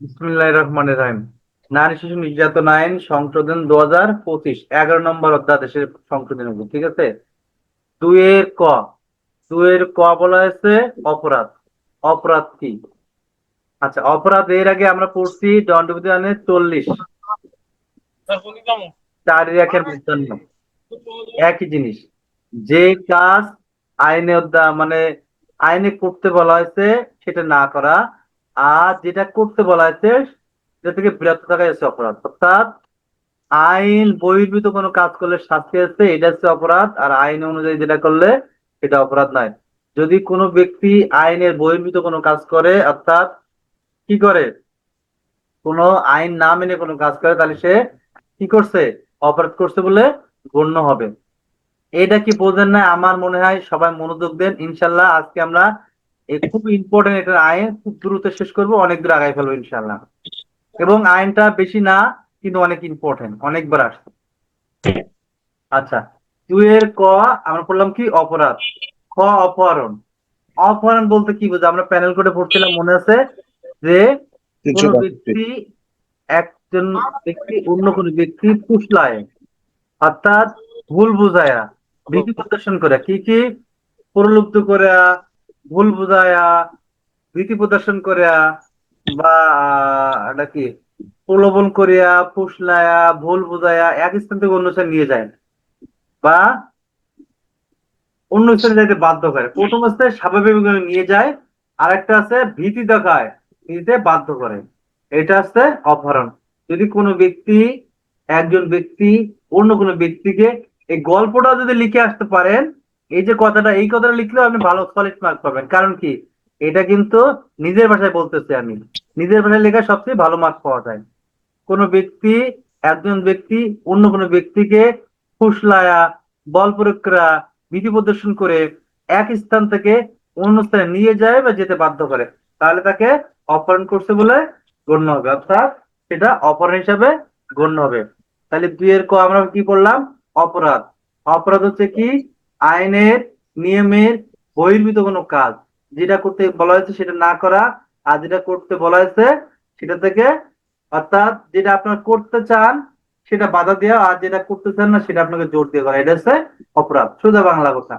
বিসমিল্লাহির রহমানির রহিম। নারী শিশু নির্যাতন আইন সংশোধন 2025, 11 নম্বর অধ্যায় দেশের সংশোধনী, ঠিক আছে। দুইয়ের ক, দুইয়ের ক বলা হয়েছে অপরাধ। অপরাধ কি? আচ্ছা, অপরাধ এর আগে আমরা পড়ছি দণ্ডবিধানে 40, 4-1 মূর্ধন্য। একই জিনিস, যে কাজ আইনে মানে আইনে করতে বলা হয়েছে সেটা না করা, আর যেটা করতে বলা হয়েছে সেটা থেকে বিরত থাকা হচ্ছে অপরাধ। অর্থাৎ আইন বহির্ভূত কোনো কাজ করলে শাস্তি আছে, এটা হচ্ছে অপরাধ। আর আইন অনুযায়ী যেটা করলে সেটা অপরাধ নয়। যদি কোনো ব্যক্তি আইনের বহির্ভূত কোনো কাজ করে, অর্থাৎ কি করে, কোনো আইন না মেনে কোনো কাজ করে, তাহলে সে কি করছে, অপরাধ করছে বলে গণ্য হবে। এটা কি বোঝেন না? আমার মনে হয় সবাই মনোযোগ দেন, ইনশাল্লাহ আজকে আমরা এই খুব ইম্পর্টেন্ট একটা আইন খুব দ্রুত শেষ করব, অনেক দূর আগাই ফেলবো ইনশাল্লাহ। এবং আইনটা বেশি না, কিন্তু অনেক ইম্পর্টেন্ট, অনেকবার আসছে। আচ্ছা, দুইয়ের ক আমরা পড়লাম কি অপরাধ। খ অপহরণ। অপহরণ বলতে কি বোঝা? আমরা প্যানেল কোডে পড়ছিলাম, মনে আছে যে তিনশো কোনো বাষট্টি ব্যক্তি, একজন ব্যক্তি অন্য কোনো ব্যক্তি ফুসলায়, অর্থাৎ ভুল বুঝায়া, ভীতি প্রদর্শন করে, কি কি, প্রলুব্ধ করে, ভুল বুঝায়া, ভীতি প্রদর্শন করিয়া, বা এটা কি, প্রলোভন করিয়া, ফুসলায়া, ভুল বুঝায়া এক স্থান থেকে অন্য স্থানে নিয়ে যায়, বা অন্য স্থানে যাইতে বাধ্য করে। প্রথম অবস্থায় স্বাভাবিকভাবে নিয়ে যায়, আর একটা আছে ভীতি দেখায়, নিতে বাধ্য করে, এটা হচ্ছে অপহরণ। যদি কোনো ব্যক্তি, একজন ব্যক্তি অন্য কোনো ব্যক্তিকে, এই গল্পটা যদি লিখে আসতে পারেন, এই যে কথাটা, এই কথাটা লিখলেও আপনি ভালো সলিড মার্ক পাবেন। কারণ কি, এটা কিন্তু নিজের ভাষায় বলতেছি আমি, নিজের ভাষায় লেখা সবচেয়ে ভালো মার্ক পাওয়া যায়। কোনো ব্যক্তি, একজন ব্যক্তি অন্য কোনো ব্যক্তিকে ফুসলায়া, বল প্রয়োগ করা, ভীতি প্রদর্শন করে এক স্থান থেকে অন্য স্থানে নিয়ে যায় বা যেতে বাধ্য করে, তাহলে তাকে অপহরণ করছে বলে গণ্য হবে, অর্থাৎ সেটা অপহরণ হিসাবে গণ্য হবে। তাহলে দুইয়ের ক আমরা কি পড়লাম? অপরাধ। অপরাধ হচ্ছে কি, আইনের নিয়মের বহির্ভূত কোনো কাজ, যেটা করতে বলা হয়েছে সেটা না করা, আর যেটা করতে বলা হয়েছে সেটা থেকে, অর্থাৎ যেটা আপনারা করতে চান সেটা বাধা দেওয়া, আর যেটা করতে চান না সেটা আপনাকে জোর দিয়ে করা, এটা হচ্ছে অপরাধ, সোজা বাংলা কথা।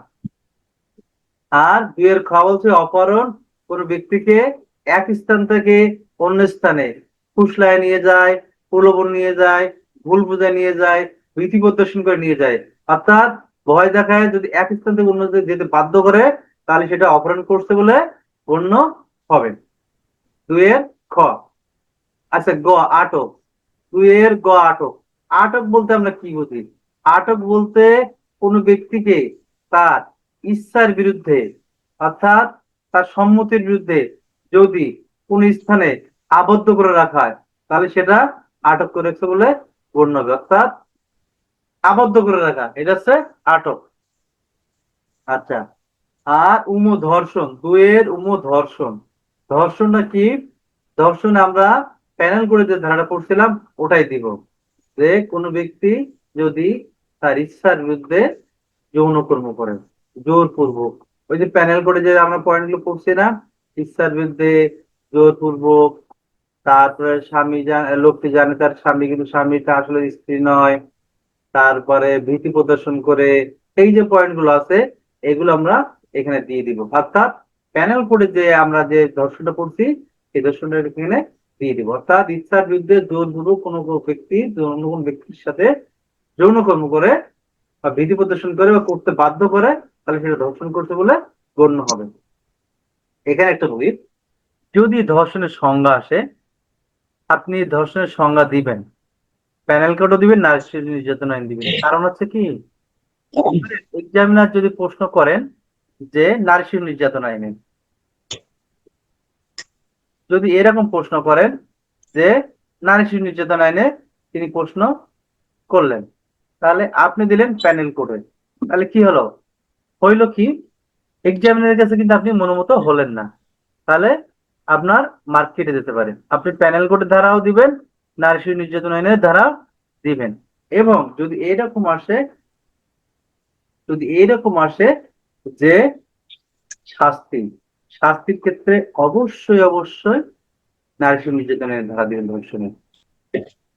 আর দুইয়ের খ বলছে অপহরণ, কোন ব্যক্তিকে এক স্থান থেকে অন্য স্থানে ফুসলায় নিয়ে যায়, প্রলোভন নিয়ে যায়, ভুল বুঝায় নিয়ে যায়, ভীতি প্রদর্শন করে নিয়ে যায়, অর্থাৎ ভয় দেখায়, যদি এক স্থান থেকে অন্য স্থানে যেতে বাধ্য করে, তাহলে সেটা অপহরণ করছে বলে গণ্য হবে। দুইয়ের খ। আচ্ছা, গ আটক। দুইয়ের গ আটক। আটক বলতে আমরা কি বুঝি? আটক বলতে কোন ব্যক্তিকে তার ইচ্ছার বিরুদ্ধে, অর্থাৎ তার সম্মতির বিরুদ্ধে যদি কোন স্থানে আবদ্ধ করে রাখা হয়, তাহলে সেটা আটক করে রেখেছে বলে গণ্য হবে। অর্থাৎ আবদ্ধ করে রাখা, এটা হচ্ছে আটক। আচ্ছা, আর ধর্ষণ। দুয়ের ধর্ষণ। ধর্ষণটা কি? ধর্ষণ আমরা প্যানেল করে যে ধারাটা পড়ছিলাম ওটাই দিব, যে কোনো ব্যক্তি যদি তার ইচ্ছার বিরুদ্ধে যৌনকর্ম করে, জোরপূর্বক, ওই যে প্যানেল করে যে আমরা পয়েন্টগুলো পড়ছি না, ইচ্ছার বিরুদ্ধে, জোরপূর্বক, তারপরে স্বামী লোকটি জানে তার স্বামী কিন্তু স্বামীটা আসলে স্ত্রী নয়, তারপরে ভীতি প্রদর্শন করে, এই যে পয়েন্টগুলো আছে এগুলো আমরা এখানে দিয়ে দিব। অর্থাৎ প্যানেল কোডে যে আমরা যে ধর্ষণটা করছি সেই ধর্ষণটা এখানে দিয়ে দিব। অর্থাৎ ইচ্ছার বিরুদ্ধে জোরপূর্বক কোনো ব্যক্তি অন্য কোনো ব্যক্তির সাথে যৌনকর্ম করে বা ভীতি প্রদর্শন করে বা করতে বাধ্য করে, তাহলে সেটা ধর্ষণ করতে বলে গণ্য হবে। এখানে একটা বলি, যদি ধর্ষণের সংজ্ঞা আসে, আপনি ধর্ষণের সংজ্ঞা দিবেন, প্যানেল কোডও দিবেন, নারী শিশু নির্যাতন আইন দিবেন। কারণ হচ্ছে কি, এক্সামিনার যদি প্রশ্ন করেন যে নারী শিশু নির্যাতন আইনে, যদি এরকম প্রশ্ন করেন যে নারী শিশু নির্যাতন আইনে তিনি প্রশ্ন করলেন, তাহলে আপনি দিলেন প্যানেল কোডে, তাহলে কি হলো, হইলো কি, এক্সামিনারের কাছে কিন্তু আপনি মনোমত হলেন না, তাহলে আপনার মার্ক কেটে যেতে পারে। আপনি প্যানেল কোডের ধারাও দিবেন, নারী শিশু নির্যাতন আইনের ধারা দিবেন। এবং যদি এরকম আসে, যদি এরকম আসে যে শাস্তি, শাস্তির ক্ষেত্রে অবশ্যই অবশ্যই নারী শিশু নির্যাতনের ধারা দিবেন ধর্ষণের।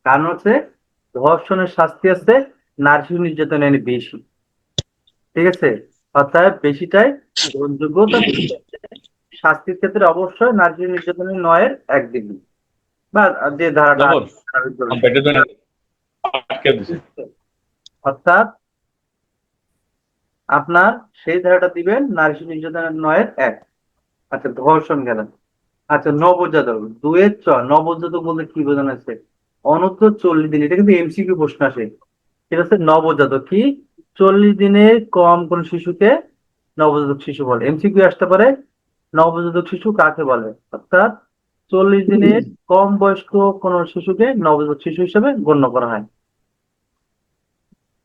কারণ হচ্ছে ধর্ষণের শাস্তি আছে নারী শিশু নির্যাতনের বেশি। ঠিক আছে, অর্থাৎ বেশিটাই গ্রহণযোগ্য। শাস্তির ক্ষেত্রে অবশ্যই নারী শিশু নির্যাতনের 9-এর 1 ডিগ্রি বা যে ধারাটা জবর আছে তার ভিতরে। পেটের জন্য আটকে দিছে। অর্থাৎ আপনার সেই ধারাটা দিবেন নারী শিশু নির্যাতনের 9-এর 1। আচ্ছা, ধর্ষণ গেল। আচ্ছা, নবজাতক 2-এর 6। নবজাতক বলতে কি বোঝানো হয়েছে? অনূর্ধ্ব 40 দিন, এটা কিন্তু এমসিকিউ প্রশ্ন আসে। ঠিক আছে, নবজাতক কি? 40 দিনের কম কোন শিশুকে নবজাতক শিশু বলে। এমসিকিউ আসতে পারে নবজাতক শিশু কাকে বলে, অর্থাৎ 40 দিনের কম বয়স্ক কোন শিশুকে নবজাতক শিশু হিসেবে গণ্য করা হয়।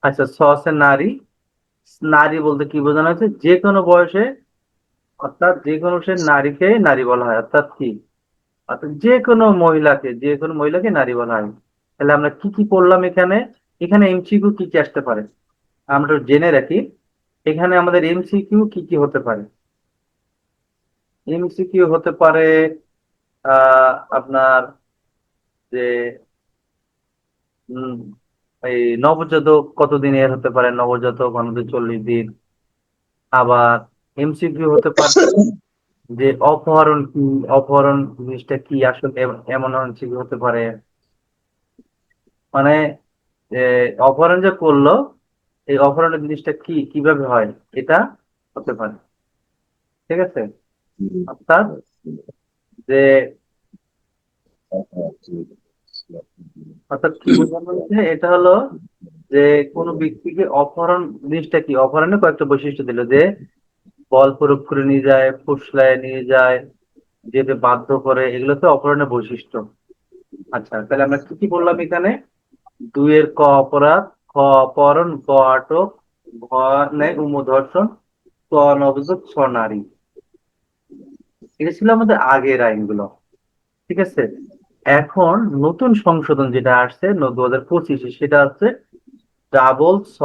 আচ্ছা, আছে নারী। নারী বলতে কি বোঝানো হয়েছে? যে কোনো বয়সে, অর্থাৎ যে কোনো সে নারীকে নারী বলা হয়। অর্থাৎ কি? অর্থাৎ যে কোনো মহিলাকে নারী বলা হয়। তাহলে আমরা কি কি পড়লাম এখানে? এখানে এমসিকিউ কি কি আসতে পারে আমরা একটু জেনে রাখি। এখানে আমাদের এমসিকিউ কি কি হতে পারে? এমসিকিউ হতে পারে আপনার যে উম, এই নবজাতক কতদিনের হতে পারে? নবজাতক অনূর্ধ্ব 40 দিন। আবার এমসিকিউ হতে পারে যে অপহরণ কি? অপহরণ জিনিসটা কি আসলে? এমন এমসিকিউ হতে পারে মানে যে অপহরণ যে করলো, এই অপহরণের জিনিসটা কি, কিভাবে হয়, এটা হতে পারে। ঠিক আছে, অর্থাৎ যে অর্থাৎ কি বোঝানো হচ্ছে, এটা হলো যে কোনো ব্যক্তিকে অপহরণ জিনিসটা কি? অপহরণের কয়েকটা বৈশিষ্ট্য দিল যে বল প্রয়োগ করে নিয়ে যায়, ফুসলায় নিয়ে যায়, যেতে বাধ্য করে, এগুলো তো অপহরণের বৈশিষ্ট্য। আচ্ছা, তাহলে আমরা কি কি বললাম এখানে? 2-এর ক অপরাধ, খ অপহরণ, গ আটক, ঘ নেয় ধর্ষণ, ক নবজাতক, ছ নারী। এটা ছিল আমাদের আগের আইনগুলো। ঠিক আছে, এখন নতুন সংশোধন যেটা আসছে 2025-এ, সেটা হচ্ছে ডাবল স,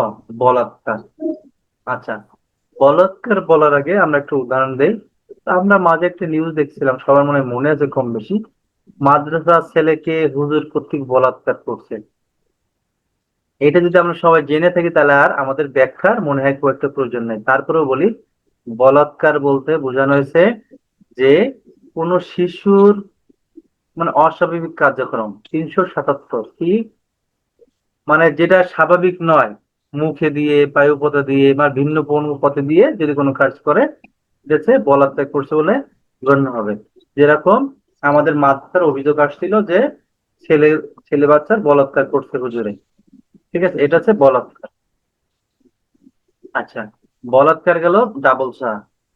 বলাৎকার। আচ্ছা, বলাৎকার বলার আগে আমরা একটু উদাহরণ দেই। আমরা মাঝে একটা নিউজ দেখছিলাম, সবার মনে আছে কম বেশি, মাদ্রাসার ছেলেকে হুজুর কর্তৃক বলাৎকার করছে। এটা যদি আমরা সবাই জেনে থাকি তাহলে আর আমাদের ব্যাখ্যার মনে হয় খুব একটা প্রয়োজন নেই। তারপরেও বলি, বলাৎকার বলতে বোঝানো হয়েছে যে কোনো শিশুর অস্বাভাবিক কার্যক্রম। 377 কি, যেটা স্বাভাবিক নয়, মুখে দিয়ে, বায়ুপথে দিয়ে বা ভিন্ন কোনো পথে দিয়ে যদি কোনো কাজ করে, এটা বলাৎকার করছে বলে গণ্য হবে। যেরকম আমাদের মাদ্রাসার অভিযোগ আসছিল যে ছেলে ছেলে বাচ্চার বলাৎকার করছে হুজুরে। ঠিক আছে, এটা হচ্ছে বলাৎকার। আচ্ছা, বলাৎকার গেল ডাবল সা।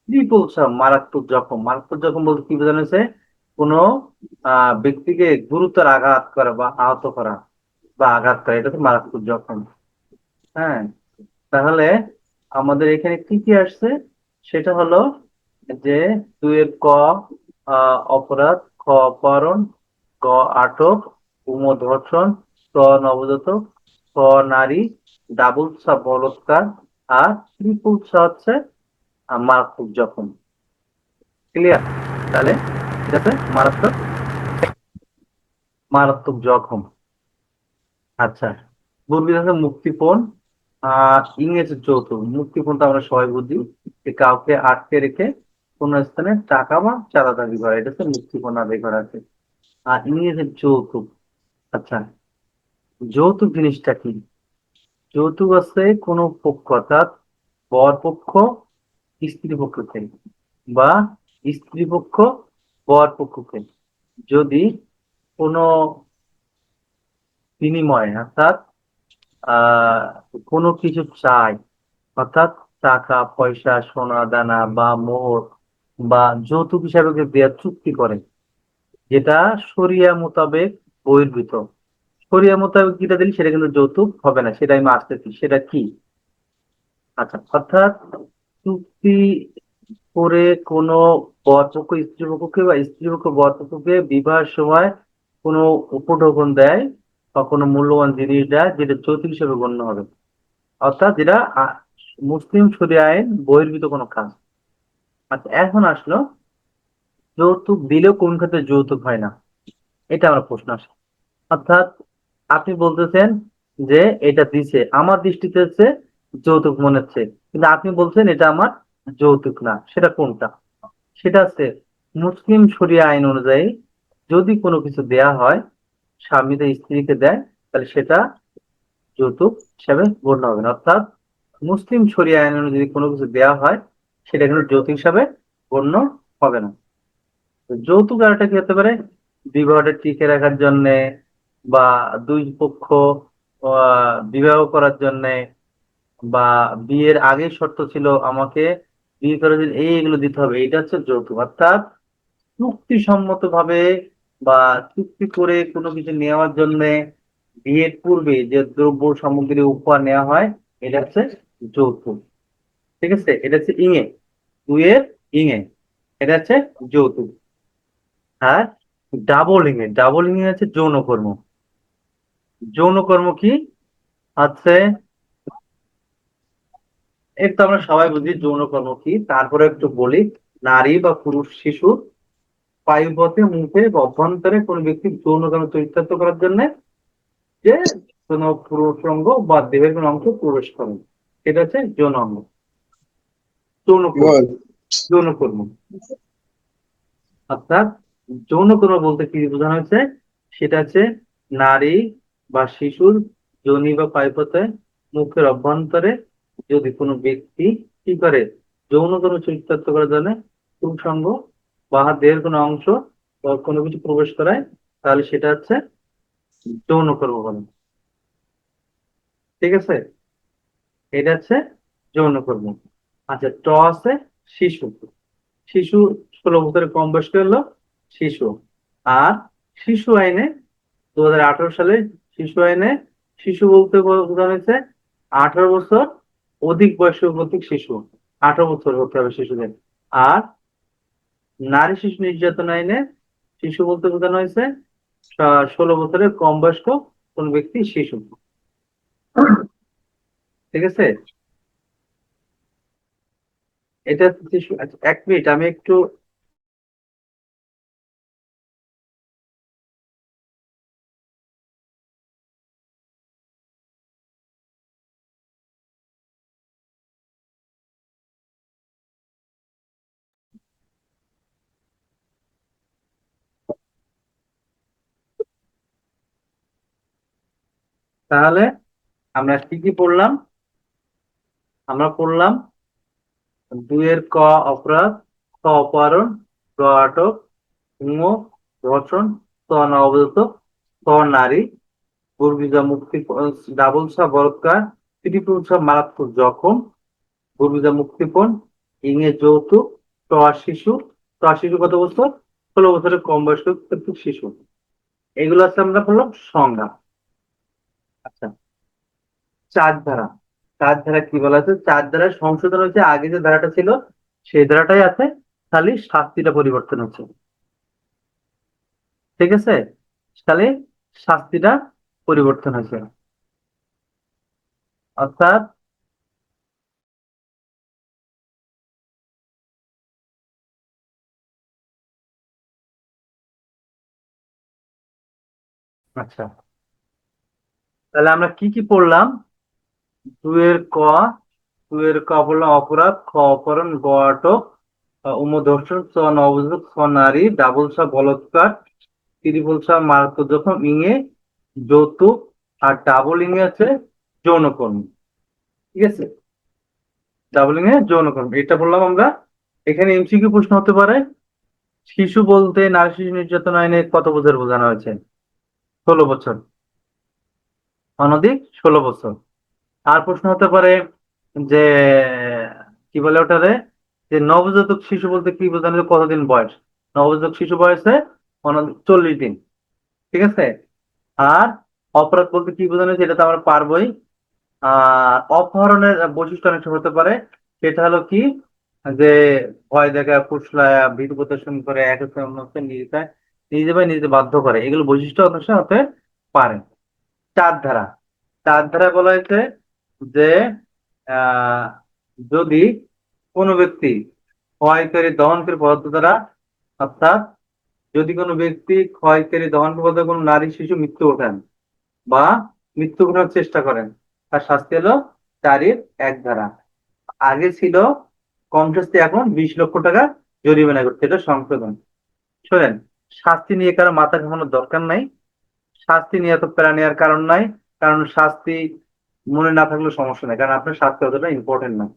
ট্রিপল সা মারাত্মক জখম। মারাত্মক জখম বলতে কি বোঝানো হয়েছে? কোনো ব্যক্তিকে গুরুতর আঘাত করা বা আহত করা বা আঘাত করা, এটা তো মারাত্মক জখম। হ্যাঁ, তাহলে আমাদের এখানে কি কি আসছে? সেটা হলো যে 2-এর ক অপরাধ, খ অপহরণ, গ আটক, ধর্ষণ, ক নবজাতক, ক নারী, ডাবল সা বলৎকার, আর ট্রিপল সা হচ্ছে মারাত্মক জখম। ক্লিয়ার? তাহলে ঠিক আছে, মারাত্মক মারাত্মক জখম। আচ্ছা, বুঝবি আছে মুক্তিপণ। ইংরেজি যৌতুক। মুক্তিপণ তো আমরা সবাই বুঝি, যে কাউকে আটকে রেখে কোন স্থানে টাকা বা চাঁদা দাবি করা, এটা হচ্ছে মুক্তিপণ আদায় করা আছে। আর ইংরেজি যৌতুক। আচ্ছা, যৌতুক জিনিসটা কি? যৌতুক আছে কোন পক্ষ, অর্থাৎ বর পক্ষ স্ত্রী পক্ষকে, বা স্ত্রী পক্ষ বর পক্ষকে যদি কোনো বিনিময়ে, অর্থাৎ আহ কোনো কিছু চাই, অর্থাৎ টাকা পয়সা, সোনা দানা বা মোহর বা যৌতুক হিসাবে কেউ দেওয়ার চুক্তি করে, যেটা শরিয়া মোতাবেক বহির্ভূত। শরিয়া মোতাবেক যেটা দিলি সেটা কিন্তু যৌতুক হবে না, সেটা আমি আসতেছি, সেটা কি? আচ্ছা, অর্থাৎ চুক্তি করে কোনো বরপক্ষ স্ত্রী পক্ষকে বা স্ত্রী পক্ষ বরপক্ষকে বিবাহের সময় কোনো উপঢৌকন দেয় বা কোনো মূল্যবান জিনিস দেয়, যেটা যৌতুক হিসেবে গণ্য হবে। অর্থাৎ যেটা মুসলিম শরিয়া আইন বহির্ভূত কোনো কাজ। আচ্ছা, এখন আসলো যৌতুক দিলেও কোন ক্ষেত্রে যৌতুক হয় না। এটা আমার প্রশ্ন আসে। অর্থাৎ আপনি বলতেছেন যে এটা দিছে, আমার দৃষ্টিতে হচ্ছে যৌতুক মনে হচ্ছে, কিন্তু আপনি বলছেন এটা আমার যৌতুক না। সেটা কোনটা? সেটা হচ্ছে মুসলিম শরিয়া আইন অনুযায়ী যদি কোনো কিছু দেয়া হয়, স্বামী যদি স্ত্রীকে দেয়, তাহলে সেটা যৌতুক হিসাবে গণ্য হবে না। অর্থাৎ মুসলিম শরিয়া আইন অনুযায়ী কোনো কিছু দেয়া হয়, সেটা কিন্তু যৌতুক হিসাবে গণ্য হবে না। তো যৌতুক আরেকটা কি হতে পারে? বিবাহটা টিকে রাখার জন্য, বা দুই পক্ষ বিবাহ করার জন্য, বা বিয়ের আগে শর্ত ছিল আমাকে বিয়ে করার জন্য এইগুলো দিতে হবে, এটা হচ্ছে যৌতুক। অর্থাৎ চুক্তিসম্মত ভাবে বা চুক্তি করে কোনো কিছু নেওয়ার জন্য বিয়ের পূর্বে যে দ্রব্য সামগ্রী উপহার নেওয়া হয়, এটা হচ্ছে যৌতুক। ঠিক আছে, এটা হচ্ছে ইঙে, দুইয়ের ইঙে, এটা হচ্ছে যৌতুক। আর ডাবল ইঙে হচ্ছে যৌন কর্ম। যৌন কর্ম কি আছে? এর তো আমরা সবাই বুঝি যৌন কর্ম কি, তারপরে একটু বলি। নারী বা পুরুষ, শিশু বায়ুপথে, মুখে বা অভ্যন্তরে কোন ব্যক্তি যৌন কর্ম চরিতার্থ করার জন্য যে কোনো পুরুষ অঙ্গ বা দেহের কোনো অংশ প্রবেশ করে, এটা হচ্ছে যৌন অঙ্গ, যৌন কর্ম। বল। যৌন কর্ম অর্থাৎ যৌন কর্ম বলতে কি বোঝানো হয়েছে? সেটা হচ্ছে নারী বা শিশুর যোনি বা পাইপথে, মুখের অভ্যন্তরে যদি কোনো ব্যক্তি কি করে যৌন কর্ম চরিতার্থ করার জন্য পুরুষ অঙ্গ বা দেহের কোনো অংশ বা কোনো কিছু প্রবেশ করায়, তাহলে সেটা হচ্ছে যৌন কর্ম বলে। ঠিক আছে, এটা হচ্ছে যৌন কর্ম। আচ্ছা, আছে শিশু। শিশু 16 বছরের কম বয়স্ক হলো শিশু। আর শিশু আইনে 2018 সালে শিশু আইনে শিশু বলতে বোঝানো হয়েছে 18 বছর অধিক বয়সী উপস্থিত শিশু। 18 বছর হতে হবে শিশুদের। আর নারী শিশু নির্যাতন আইনে শিশু বলতে বোঝানো হয়েছে 16 বছরের কম বয়স্ক কোন ব্যক্তি শিশু। ঠিক আছে, এটা হচ্ছে শিশু। আচ্ছা, 1 মিনিট, আমি একটু তাহলে আমরা কি কি পড়লাম? আমরা পড়লাম 2 এর ক অপরাধ, খ অপহরণ, গ আটক, ঙ ধর্ষণ, ত নবজাতক, খ নারী, গর্ভিতা মুক্তি, ডাবল ছা বলাৎকার, তৃতীয় ছা মারাত্মক জখম, গর্ভিতা মুক্তিপণ, ইংয়ে যৌতুক, ট শিশু। শিশু কত বছর? 16 বছরের কম বয়স্ক ক্ষেত্রে শিশু। এগুলো আছে আমরা বললাম সংজ্ঞা। আচ্ছা, 4 ধারা। 4 ধারা কি বলা আছে? 4 ধারায় সংশোধন হয়েছে, আগে যে ধারাটা ছিল সেই ধারাটাই আছে, খালি শাস্তিটা পরিবর্তন হচ্ছে। ঠিক আছে, খালি শাস্তিটা পরিবর্তন হয়েছে। অর্থাৎ আচ্ছা, তাহলে আমরা কি কি পড়লাম? 2 এর ক, 2 এর ক বললাম অপরাধ, খ অপহরণ, গ আটক, ধর্ষণ, চ নবজাতক, ছ নারী, ডাবল ছ বলাৎকার, ত্রিপল ছ মারাত্মক জখম, ইংয়ে যৌতুক, আর ডাবল ইংয়ে আছে যৌনকর্ম। ঠিক আছে, ডাবল ইংয়ে যৌনকর্ম এটা বললাম আমরা। এখানে এমসিকিউ প্রশ্ন হতে পারে, শিশু বলতে নারী শিশু নির্যাতন আইনে কত বছর বোঝানো হয়েছে? 16 বছর, অনধিক 16 বছর। আর প্রশ্ন হতে পারে যে কি বলে ওটারে, যে নবজাতক শিশু বলতে কি বোঝানো হয়েছে, কতদিন বয়স? নবজাতক শিশু বয়সে 40 দিন। ঠিক আছে, আর অপরাধ বলতে কি বোঝানো হয়েছে এটা তো আমরা পারবোই। অপহরণের বৈশিষ্ট্য অনেক সময় হতে পারে, সেটা হলো কি, যে ভয় দেখা, ফুসলায়া, ভীতি প্রদর্শন করে, একে অন্যকে নিজে ভাই নিজে বাধ্য করে, এগুলো বৈশিষ্ট্য অনেক সময় হতে পারে। 4 ধারা। 4 ধারা বলা হয়েছে যে আহ যদি কোনো ব্যক্তি ক্ষয়কারী দহনকারী পদার্থ দ্বারা, অর্থাৎ যদি কোনো ব্যক্তি ক্ষয়কারী দহন পদার্থ কোনো নারী শিশু মৃত্যু ঘটান বা মৃত্যু ঘটানোর চেষ্টা করেন, তার শাস্তি হলো 4-1 ধারা। আগে ছিল কম শাস্তি, এখন 20 লক্ষ টাকা জরিমানা করতে, এটা সংশোধন। শোনেন, শাস্তি নিয়ে কারো মাথা ঘামানোর দরকার নাই। শাস্তি নিয়ে এত প্যারা নেওয়ার কারণ নাই। কারণ শাস্তি মনে না থাকলেও সমস্যা নেই, কারণ আপনার শাস্তি অতটা ইম্পর্টেন্ট না।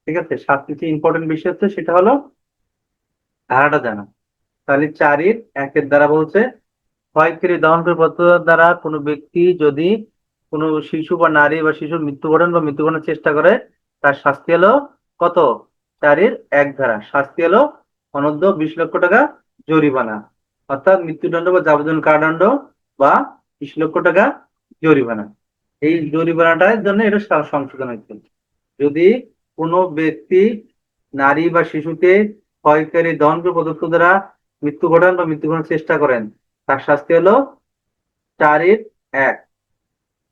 ঠিক আছে, শাস্তির যে ইম্পর্টেন্ট বিষয় হচ্ছে সেটা হলো ধারাটা জানা। তাহলে 4-1 দ্বারা বলছে, ক্ষয়কারী দহনকারী পদার্থ দ্বারা কোনো ব্যক্তি যদি কোনো শিশু বা নারী বা শিশুর মৃত্যু ঘটান বা মৃত্যু ঘটানোর চেষ্টা করে, তার শাস্তি হলো কত? 4-1 ধারা। শাস্তি হলো অনূর্ধ্ব 20 লক্ষ টাকা জরিমানা, অর্থাৎ মৃত্যুদণ্ড বা যাবজ্জীবন কারাদণ্ড বা 20 লক্ষ টাকা জরিমানা। এই জরিমানাটার জন্য এটা সংশোধন হয়েছে। যদি কোনো ব্যক্তি নারী বা শিশুকে ক্ষয়কারী দহনকারী পদার্থ দ্বারা মৃত্যু ঘটান বা মৃত্যু ঘটানোর চেষ্টা করেন, তার শাস্তি হলো 4-1।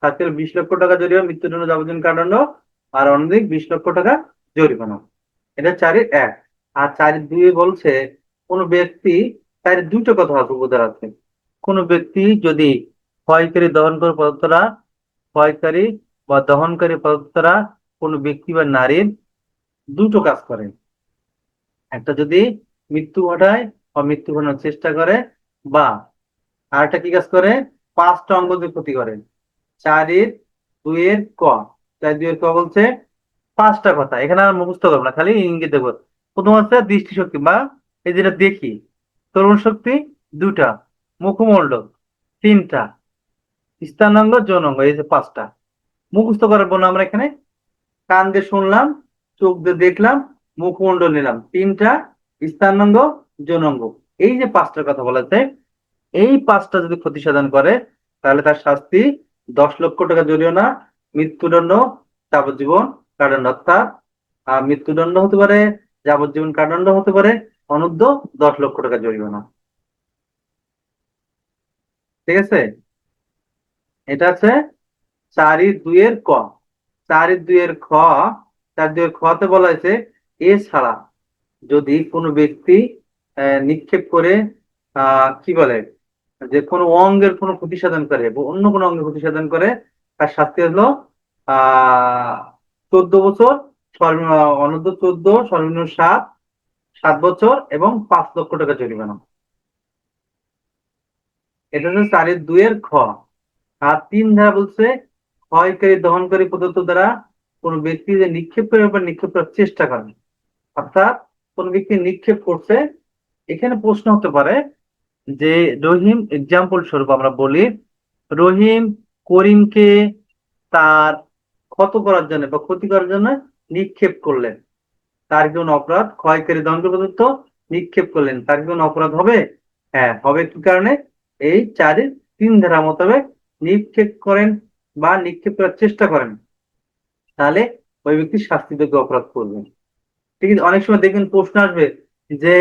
শাস্তি হলো 20 লক্ষ টাকা জরিমানা, মৃত্যুদণ্ড, যাবজ্জীবন কারাদণ্ড আর অনধিক 20 লক্ষ টাকা জরিমানা। এটা 4-1। আর 4-2 বলছে কোন ব্যক্তি, 4-2টা কথা আছে, উপধারা আছে। কোন ব্যক্তি যদি ক্ষয়কারী দহনকারী পদার্থরা ক্ষয়কারী বা দহনকারী পদার্থরা কোন ব্যক্তি বা নারীর দুটো কাজ করে, একটা যদি মৃত্যু ঘটায় বা মৃত্যু ঘটানোর চেষ্টা করে, বা আরেকটা কি কাজ করে, 5টা অঙ্গ দিয়ে ক্ষতি করে। 4-2 ক, 4-2 ক বলছে 5টা কথা, এখানে আর মুখস্থ করবো না, খালি ইঙ্গিত দেবো। প্রথম হচ্ছে দৃষ্টিশক্তি বা এই যেটা দেখি, শ্রবণ শক্তি 2টা, মুখমণ্ডল 3টা, স্থানাঙ্গ যৌনাঙ্গ এই যে 5টা। মুখস্থ করবো না আমরা এখানে, কান দিয়ে শুনলাম, চোখ দিয়ে দেখলাম, মুখমণ্ডল নিলাম 3টা, স্থানাঙ্গ যৌনাঙ্গ, এই যে 5টার কথা বলা যায়, এই 5টা যদি ক্ষতি সাধন করে, তাহলে তার শাস্তি 10 লক্ষ টাকা জরিমানা, মৃত্যুদণ্ড, যাবজ্জীবন কারাদণ্ড। অর্থাৎ মৃত্যুদণ্ড হতে পারে, যাবজ্জীবন কারাদণ্ড হতে পারে, অনূর্ধ্ব 10 লক্ষ টাকা জরিমানা। ঠিক আছে, এটা আছে 4-2 ক। 4-2 খ, 4-2 খতে বলা হয়েছে এছাড়া যদি কোনো ব্যক্তি নিক্ষেপ করে কি বলে, যে কোনো অঙ্গের কোনো ক্ষতি সাধন করে বা অন্য কোনো অঙ্গের ক্ষতি সাধন করে, তার শাস্তি হলো 14 বছর, অনূর্ধ্ব 14, সর্বনিম্ন 7 বছর এবং 5 লক্ষ টাকা জরিমানা। এটা হচ্ছে 4-2 খ। আর 3 ধারা বলছে ক্ষয়কারী দহনকারী পদার্থ দ্বারা কোনো ব্যক্তি যে নিক্ষেপ করে বা নিক্ষেপ করার চেষ্টা করে, অর্থাৎ কোন ব্যক্তি নিক্ষেপ করছে। এখানে প্রশ্ন হতে পারে যে রহিম, এক্সাম্পল স্বরূপ আমরা বলি, রহিম করিমকে তার ক্ষত করার জন্য বা ক্ষতি করার জন্য নিক্ষেপ করলেন, তার কি কোনো অপরাধ? ক্ষয়কারী দণ্ড পদার্থ নিক্ষেপ করলেন, তার কি কোনো অপরাধ হবে? হ্যাঁ হবে। কি কারণে? এই 4-3 ধারা মোতাবেক নিক্ষেপ করেন বা নিক্ষেপ করার চেষ্টা করেন, তাহলে ওই ব্যক্তি শাস্তিযোগ্য অপরাধ করবেন। ঠিক আছে, অনেক সময় দেখবেন প্রশ্ন আসবে যে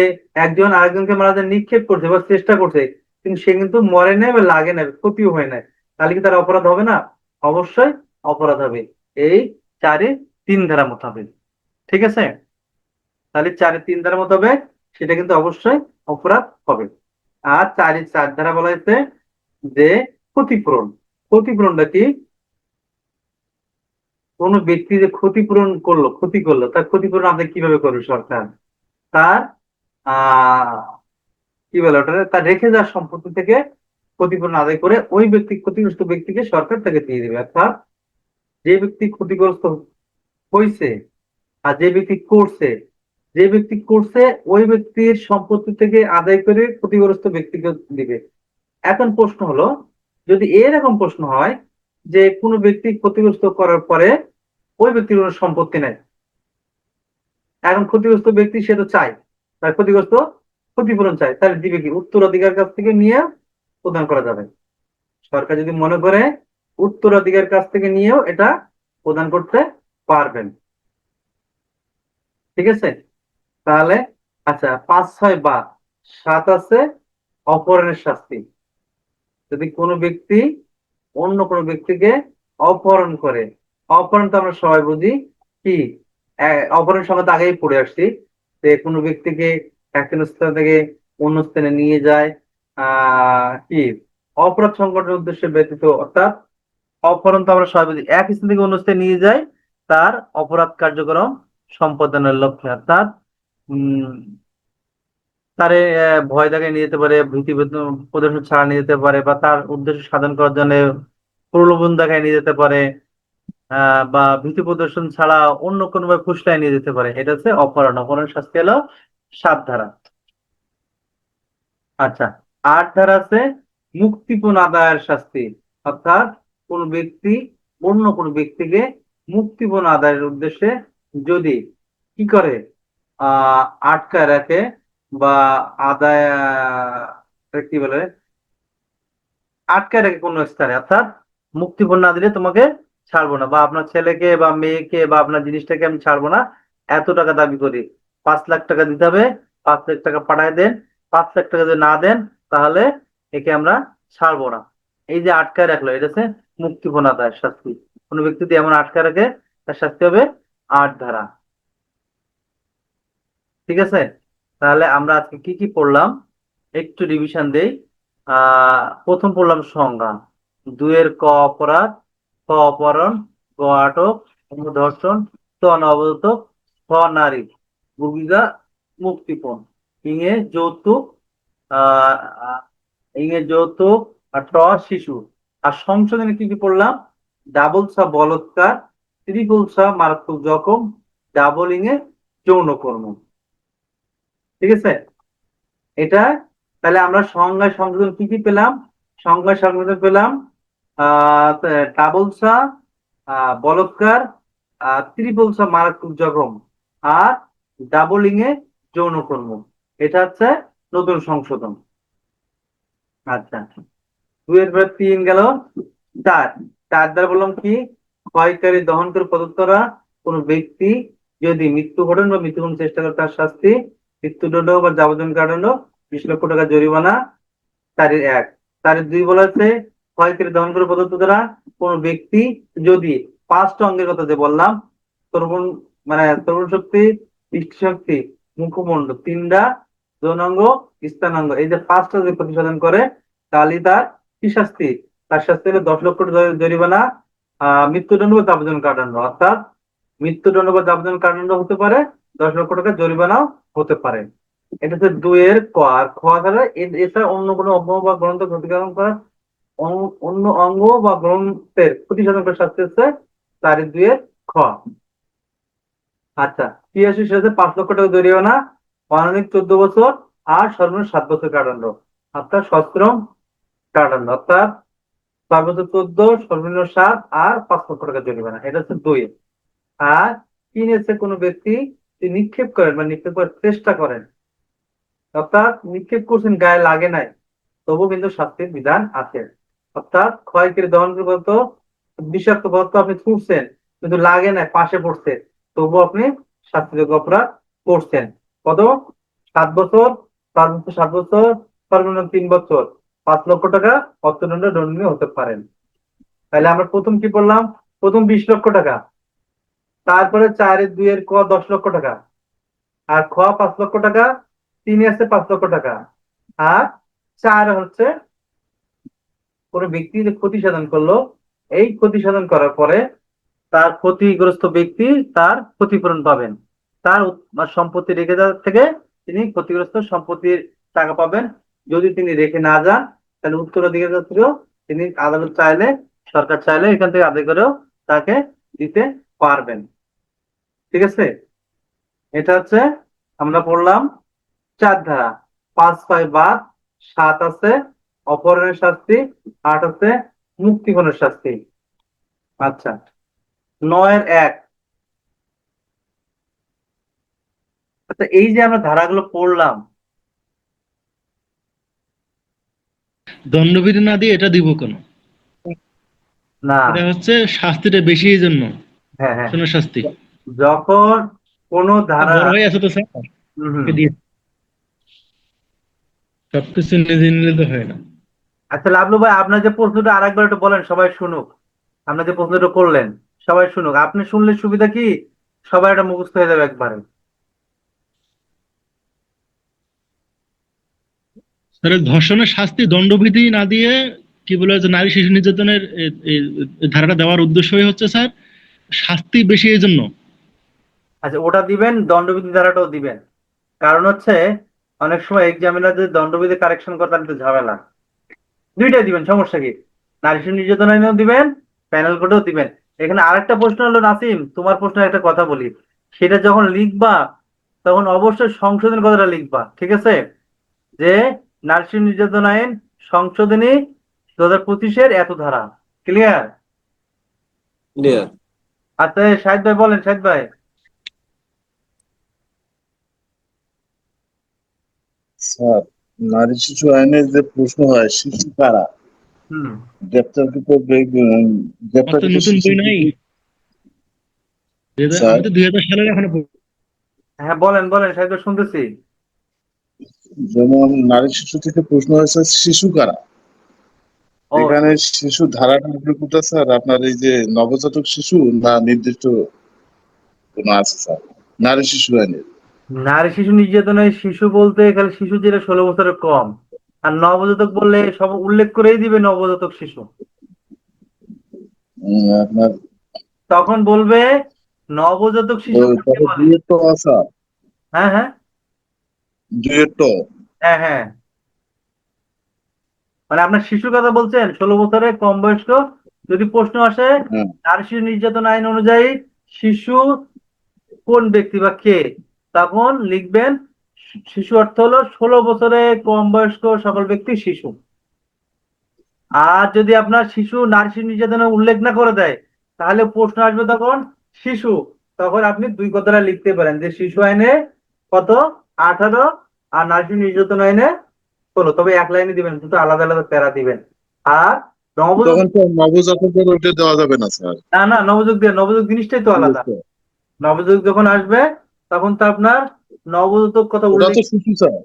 একজন আরেকজনকে মারার জন্য নিক্ষেপ করছে বা চেষ্টা করছে, কিন্তু সে কিন্তু মরে নাই বা লাগে নাই, ক্ষতিও হয় নাই, তাহলে কি তার অপরাধ হবে না? অবশ্যই অপরাধ হবে, এই 4-3 ধারা মোতাবেক। ঠিক আছে, তাহলে 4-3 ধারা মোতাবেক সেটা কিন্তু অবশ্যই অপরাধ হবে। আর 4-4 ধারা বলা হয়েছে যে ক্ষতিপূরণ। ক্ষতিপূরণটা কি? কোনো ব্যক্তি যে ক্ষতিপূরণ করলো, ক্ষতি করলো, তার ক্ষতিপূরণ আপনি কিভাবে করবে? সরকার তার আহ কি বলে ওটা, তার রেখে যাওয়া সম্পত্তি থেকে ক্ষতিপূরণ আদায় করে ওই ব্যক্তি, ক্ষতিগ্রস্ত ব্যক্তিকে সরকার তাকে দিয়ে দেবে। অর্থাৎ যে ব্যক্তি ক্ষতিগ্রস্ত হয়েছে আর যে ব্যক্তি করছে ওই ব্যক্তির সম্পত্তি থেকে আদায় করে ক্ষতিগ্রস্ত ব্যক্তিকে দিবে। এখন প্রশ্ন হলো, যদি এরকম প্রশ্ন হয় যে কোনো ব্যক্তি ক্ষতিগ্রস্ত করার পরে ওই ব্যক্তির কোনো সম্পত্তি নাই, এখন ক্ষতিগ্রস্ত ব্যক্তি সে তো চায় তার ক্ষতিগ্রস্ত ক্ষতিপূরণ চায়, তাহলে দিবে কি? উত্তরাধিকার কাছ থেকে নিয়ে প্রদান করা যাবে। সরকার যদি মনে করে উত্তরাধিকার কাছ থেকে নিয়েও এটা প্রদান করতে পারবেন। ঠিক আছে, তাহলে আচ্ছা 5-6 বা 7 আছে অপহরণের শাস্তি। যদি কোনো ব্যক্তি অন্য কোনো ব্যক্তিকে অপহরণ করে, অপহরণ তো আমরা সবাই বুঝি কি, অপহরণের সঙ্গে তো আগেই পড়ে আসছি, যে কোনো ব্যক্তিকে এক স্থান থেকে অন্য স্থানে নিয়ে যায়, কি অপরাধ সংগঠনের উদ্দেশ্যে ব্যতীত, অর্থাৎ অপহরণ তো আমরা সবাই বুঝি, এক স্থান থেকে অন্য স্থানে নিয়ে যায় তার অপরাধ কার্যক্রম সম্পাদনের লক্ষ্যে, অর্থাৎ উম তারে ভয় দেখায় নিয়ে যেতে পারে, প্রদর্শন ছাড়া নিয়ে যেতে পারে, বা তার উদ্দেশ্য সাধন করার জন্য প্রলোভন দেখায় নিয়ে যেতে পারে, বা ভীতি প্রদর্শন ছাড়া অন্য কোনো ভাবে ফুসলায় নিয়ে যেতে পারে। এটা হচ্ছে অপহরণ। অপহরণের শাস্তি হলো 7 ধারা। আচ্ছা, 8 ধারা আছে মুক্তিপণ আদায়ের শাস্তি, অর্থাৎ কোন ব্যক্তি অন্য কোন ব্যক্তিকে মুক্তিপণ আদায়ের উদ্দেশ্যে যদি কি করে, আহ আটকায় রাখে বা আদায় কি বলে, আটকায় রাখে কোনো স্থানে, অর্থাৎ মুক্তিপণ না দিলে তোমাকে ছাড়বো না, বা আপনার ছেলেকে বা মেয়েকে বা আপনার জিনিসটাকে আমি ছাড়বো না, এত টাকা দাবি করি, 5 লাখ টাকা দিতে হবে, 5 লাখ টাকা পাঠায় দেন, 5 লাখ টাকা যদি না দেন তাহলে একে আমরা ছাড়বো না। এই যে আটকায় রাখলো, এটা হচ্ছে মুক্তিপণ আদায়ের শাস্তি। কোনো ব্যক্তি যদি এমন আটকায় রাখে তার শাস্তি হবে 8 ধারা। ঠিক আছে, তাহলে আমরা আজকে কি কি পড়লাম একটু রিভিশন দেই। প্রথম পড়লাম সংজ্ঞা, 2 এর ক অপরাধ, খ অপহরণ, গ আটক, ঙ ধর্ষণ, চ নবজাতক, খ নারী, ভূমিকা মুক্তিপণ, ইংয়ে যৌতুক, আহ আহ, ইংয়ে যৌতুক, আর ট শিশু। আর সংশোধনে কি কি পড়লাম, ডাবল ছা বলৎকার, ত্রিপল ছা মারাত্মক জখম, ডাবল ইংয়ে যৌনকর্ম। ঠিক আছে, এটা তাহলে আমরা সংজ্ঞায় সংশোধন কি কি পেলাম, সংজ্ঞায় সংশোধন পেলাম ডাবলসা, বলৎকার, ত্রিপলসা মারাত্মক জখম, আর ডাবলিং এ যৌনকর্ম। এটা হচ্ছে নতুন সংশোধন। আচ্ছা, 2 এর পর 3 গেল, 4। 4 দ্বারা বললাম কি, ক্ষয়কারী দহন করে প্রদত্তরা কোন ব্যক্তি যদি মৃত্যু ঘটন বা মৃত্যু চেষ্টা করে তার শাস্তি মৃত্যুদণ্ড বা যাবজ্জীবন কারাদণ্ড, 20 লক্ষ টাকা জরিমানা। 4-এর 1। 4-এর 2 বলা হচ্ছে ক্ষয়কারী দহন করে প্রদত্ত দ্বারা কোন ব্যক্তি যদি 5টা অঙ্গের কথা যে বললাম, শ্রবণ মানে শ্রবণ শক্তি, দৃষ্টিশক্তি, মুখমণ্ড 3টা, যৌনাঙ্গ, স্থানাঙ্গ, এই যে 5টা যদি প্রতিসাধন করে তাহলে তার কি শাস্তি, তার শাস্তি হলো 10 লক্ষ টাকা জরিমানা, মৃত্যুদণ্ড বা যাবজ্জীবন কারাদণ্ড। অর্থাৎ মৃত্যুদণ্ড বা যাবজ্জীবন কারাদণ্ড হতে পারে, 10 লক্ষ টাকা জরিমানাও হতে পারে। এটা হচ্ছে 2-এর ক। আর খ দ্বারা এছাড়া অন্য কোনো অঙ্গ বা গ্রন্থ ক্ষতিকারণ করা, অন্য অঙ্গ বা গ্রন্থের ক্ষতিসাধন করার শাস্তি হচ্ছে 4-এর 2-এর খ। আচ্ছা, 83 সাথে 5 লক্ষ টাকা জরিমানা, অনাধিক 14 বছর, আর সর্বনিম্ন 7 বছর কারাদণ্ড, অর্থাৎ সশ্রম কারাদণ্ড, অর্থাৎ 5 বছর 14, সর্বনিম্ন 7, আর 5 লক্ষ টাকা জরিমানা। এটা হচ্ছে 2। আর 3 হচ্ছে কোনো ব্যক্তি যদি নিক্ষেপ করেন বা নিক্ষেপ করার চেষ্টা করেন, অর্থাৎ নিক্ষেপ করছেন গায়ে লাগে নাই, তবু কিন্তু শাস্তির বিধান আছে। অর্থাৎ ক্ষয়কারী দহন বলতো বিষাক্ত পদার্থ আপনি ছুটছেন কিন্তু লাগে নাই, পাশে পড়ছে, তবু আপনি শাস্তিযোগ্য অপরাধ করছেন। কত, 7 বছর, 5 বছর, 7 বছর, সর্বনিম্ন 3 বছর, 5 লক্ষ টাকা অর্থদণ্ড দণ্ডনীয় হতে পারেন। তাহলে আমরা প্রথম কি বললাম, প্রথম 20 লক্ষ টাকা, তারপরে 4-এর 2-এর ক 10 লক্ষ টাকা, আর খ 5 লক্ষ টাকা, 3 আছে 5 লক্ষ টাকা, আর 4 হচ্ছে কোনো ব্যক্তি যে ক্ষতি সাধন করলো, এই ক্ষতি সাধন করার পরে তার ক্ষতিগ্রস্ত ব্যক্তি তার ক্ষতিপূরণ পাবেন, তার সম্পত্তি রেখে যাওয়ার থেকে তিনি ক্ষতিগ্রস্ত সম্পত্তির টাকা পাবেন। যদি তিনি রেখে না যান তাহলে উত্তরাধিকার থেকেও তিনি আদালত চাইলে, সরকার চাইলে এখান থেকে আদায় করেও তাকে দিতে পারবেন। ঠিক আছে, এটা হচ্ছে আমরা পড়লাম 4 ধারা। 5-6 বাদ, 7 আছে অপহরণের শাস্তি, 8 আছে মুক্তিপণের শাস্তি। আচ্ছা, 9-এর 1। আচ্ছা, এই যে আমরা ধারাগুলো পড়লাম, দণ্ডবিধি না দিয়ে এটা দিব কেন? না, এটা হচ্ছে শাস্তিটা বেশি এই জন্য, হ্যাঁ হ্যাঁ, শোনো শাস্তি। যখন কোন ধারা, বড় ভাই আছে তো স্যার, হম হম, ওকে দিয়ে সবকিছু নিজে নিলে তো হয় না। আচ্ছা লাভলু ভাই, আপনার যে প্রশ্নটা আরেকবার একটু বলেন, সবাই শুনুক। আপনার যে প্রশ্নটা করলেন সবাই শুনুক, আপনি শুনলে সুবিধা কি, সবাই এটা মুখস্থ হয়ে যাবে একবারে। তাহলে ধর্ষণের শাস্তি দণ্ডবিধি না দিয়ে কি বলে যে নারী শিশু নির্যাতনের ধারাটা দেওয়ার উদ্দেশ্যই হচ্ছে স্যার শাস্তি বেশি এই জন্য। আচ্ছা, ওটা দিবেন, দণ্ডবিধি ধারাটাও দিবেন। কারণ হচ্ছে অনেক সময় এক্সামিনার যদি দণ্ডবিধি কারেকশন করে তাহলে তো ঝামেলা। দুইটাই দিবেন, সমস্যা কি? নারী শিশু নির্যাতন আইনেও দিবেন, প্যানেল কোডেও দিবেন। এখানে আরেকটা প্রশ্ন হলো নাসিম, তোমার প্রশ্নের একটা কথা বলি। সেটা যখন লিখবা তখন অবশ্যই সংশোধন কথাটা লিখবা, ঠিক আছে? যে নারী শিশু নির্যাতন আইন সংশোধনী 2025-এর এত ধারা। ক্লিয়ার? ক্লিয়ার। আচ্ছা, শাহিদ ভাই বলেন, শাহিদ ভাই। স্যার, নারী শিশু আইনের যে প্রশ্ন হয় শিশু কারা, হুম। গ্রেপ্তারকৃত আমার তো গ্রেপ্তারকৃত নতুন শিশু বই নাই, স্যার, আমি তো 2000 সালের এখনো হ্যাঁ, বলেন বলেন শাহিদ ভাই, শুনতেছি। যেমন নারী শিশু থেকে প্রশ্ন হয়েছে শিশু কারা। ও, এখানে শিশু ধারাটা আপনি কোথায় স্যার? আপনার এই যে নবজাতক শিশু না নির্দিষ্ট কোনো আছে স্যার নারী শিশু আইনের? নারী শিশু নির্যাতনের শিশু বলতে এখানে শিশু যেটা 16 বছরের কম, আর নবজাতক বললে সব উল্লেখ করেই দিবে নবজাতক শিশু। আপনার তখন বলবে নবজাতক শিশু কাকে তবে বলে। দুয়ের ট স্যার, হ্যাঁ হ্যাঁ দুয়ের ট। হ্যাঁ হ্যাঁ, মানে আপনার শিশুর কথা বলছেন, 16 বছরের কম বয়স্ক। যদি প্রশ্ন আসে হ্যাঁ, নারী শিশু নির্যাতন আইন অনুযায়ী শিশু কোন ব্যক্তি বা কে, তখন লিখবেন শিশু অর্থ হলো 16 বছরের কম বয়স্ক সকল ব্যক্তি শিশু। আর যদি আপনার শিশু নারী শিশু নির্যাতনের উল্লেখ না করে দেয় তাহলে প্রশ্ন আসবে তখন শিশু, তখন আপনি দুই কথাটা লিখতে পারেন যে শিশু আইনে কত, 18, আর নারী শিশু নির্যাতন আইনে 16। তবে এক লাইনে দিবেন, কিন্তু আলাদা আলাদা প্যারা দিবেন। আর নবজাতক, তখন তো নবজাতকের ওইটা দেওয়া যাবে না স্যার। না না, নবজাতক দিয়ে, নবজাতক জিনিসটাই তো আলাদা। নবজাতক যখন আসবে তখন তো আপনার নবজাতক কথা ওটা উল্লেখ। তো শিশু স্যার,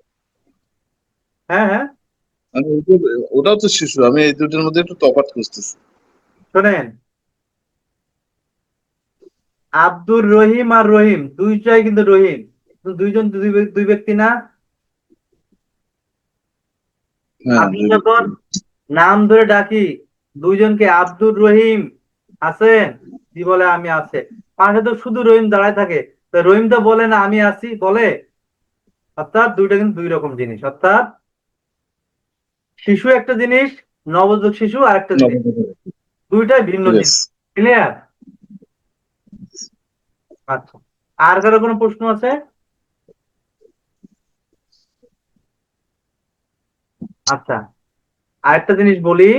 হ্যাঁ হ্যাঁ, ওটাও তো শিশু। আমি এই দুটোর মধ্যে একটু তফাৎ খুঁজতেছি। শোনেন, আব্দুর রহিম আর রহিম দুইটাই কিন্তু রহিম, কিন্তু দুইজন দুই ব্যক্তি না। হ্যাঁ, আমি যখন নাম ধরে ডাকি দুইজনকে, আব্দুর রহিম আছেন, কি বলে আমি আছে, পাশে তো শুধু রহিম দাঁড়ায় থাকে, তো রহিম তো বলে না আমি আছি বলে। অর্থাৎ দুইটা কিন্তু দুই রকম জিনিস। অর্থাৎ শিশু একটা জিনিস, নবজাতক শিশু আর একটা জিনিস, নবজাতক। দুইটাই ভিন্ন ইয়েস। জিনিস। ক্লিয়ার? আচ্ছা, আর কারো কোনো প্রশ্ন আছে? আচ্ছা, আরেকটা জিনিস বলি,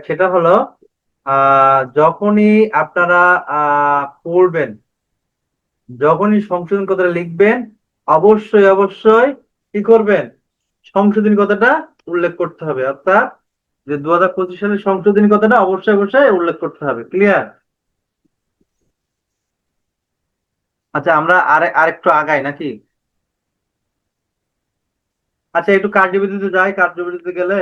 সেটা হলো যখনই আপনারা পড়বেন, যখনই সংশোধন কথাটা লিখবেন, অবশ্যই অবশ্যই কি করবেন, সংশোধনী কথাটা উল্লেখ করতে হবে। অর্থাৎ যে 2025 সালের সংশোধনী কথাটা অবশ্যই অবশ্যই উল্লেখ করতে হবে। ক্লিয়ার? আচ্ছা, আমরা আরেকটু আগাই নাকি? আচ্ছা, একটু কার্যবিধিতে যাই। কার্যবিধিতে গেলে